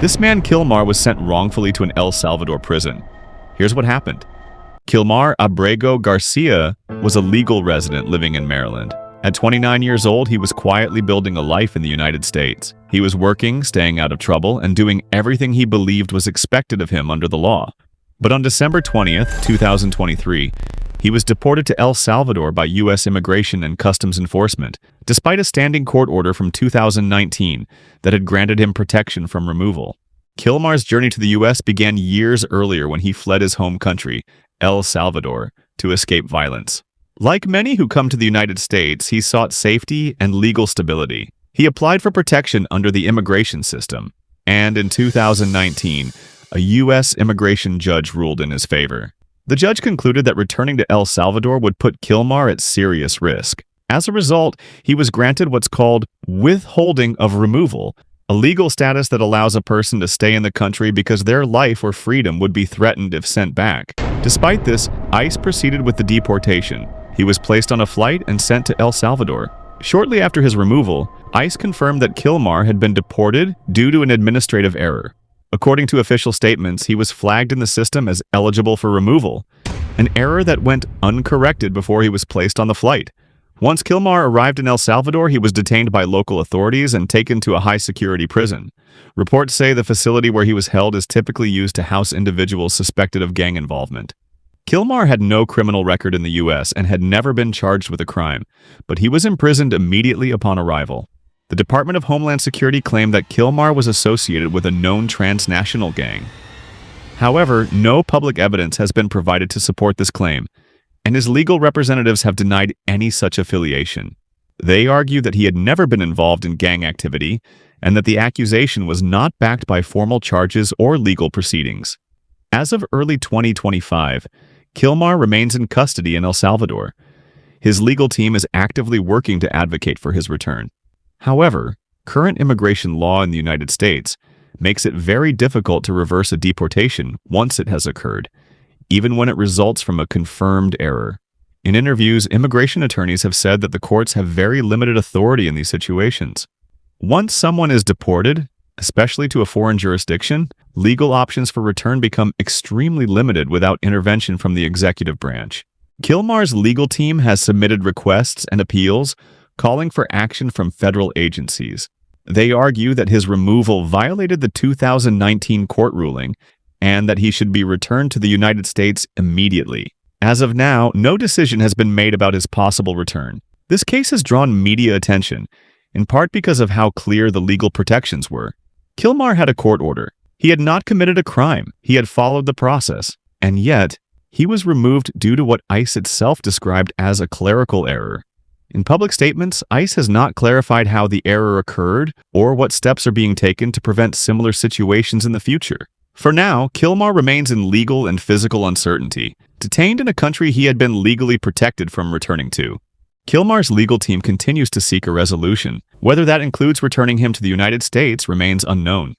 This man Kilmar was sent wrongfully to an El Salvador prison. Here's what happened. Kilmar Abrego Garcia was a legal resident living in Maryland. At 29 years old, he was quietly building a life in the United States. He was working, staying out of trouble, and doing everything he believed was expected of him under the law. But on December 20th, 2023, he was deported to El Salvador by U.S. Immigration and Customs Enforcement, despite a standing court order from 2019 that had granted him protection from removal. Kilmar's journey to the U.S. began years earlier when he fled his home country, El Salvador, to escape violence. Like many who come to the United States, he sought safety and legal stability. He applied for protection under the immigration system, and in 2019, a U.S. immigration judge ruled in his favor. The judge concluded that returning to El Salvador would put Kilmar at serious risk. As a result, he was granted what's called withholding of removal, a legal status that allows a person to stay in the country because their life or freedom would be threatened if sent back. Despite this, ICE proceeded with the deportation. He was placed on a flight and sent to El Salvador. Shortly after his removal, ICE confirmed that Kilmar had been deported due to an administrative error. According to official statements, he was flagged in the system as eligible for removal, an error that went uncorrected before he was placed on the flight. Once Kilmar arrived in El Salvador, he was detained by local authorities and taken to a high-security prison. Reports say the facility where he was held is typically used to house individuals suspected of gang involvement. Kilmar had no criminal record in the U.S. and had never been charged with a crime, but he was imprisoned immediately upon arrival. The Department of Homeland Security claimed that Kilmar was associated with a known transnational gang. However, no public evidence has been provided to support this claim, and his legal representatives have denied any such affiliation. They argue that he had never been involved in gang activity and that the accusation was not backed by formal charges or legal proceedings. As of early 2025, Kilmar remains in custody in El Salvador. His legal team is actively working to advocate for his return. However, current immigration law in the United States makes it very difficult to reverse a deportation once it has occurred, even when it results from a confirmed error. In interviews, immigration attorneys have said that the courts have very limited authority in these situations. Once someone is deported, especially to a foreign jurisdiction, legal options for return become extremely limited without intervention from the executive branch. Kilmar's legal team has submitted requests and appeals calling for action from federal agencies. They argue that his removal violated the 2019 court ruling and that he should be returned to the United States immediately. As of now, no decision has been made about his possible return. This case has drawn media attention, in part because of how clear the legal protections were. Kilmar had a court order. He had not committed a crime. He had followed the process. And yet, he was removed due to what ICE itself described as a clerical error. In public statements, ICE has not clarified how the error occurred or what steps are being taken to prevent similar situations in the future. For now, Kilmar remains in legal and physical uncertainty, detained in a country he had been legally protected from returning to. Kilmar's legal team continues to seek a resolution. Whether that includes returning him to the United States remains unknown.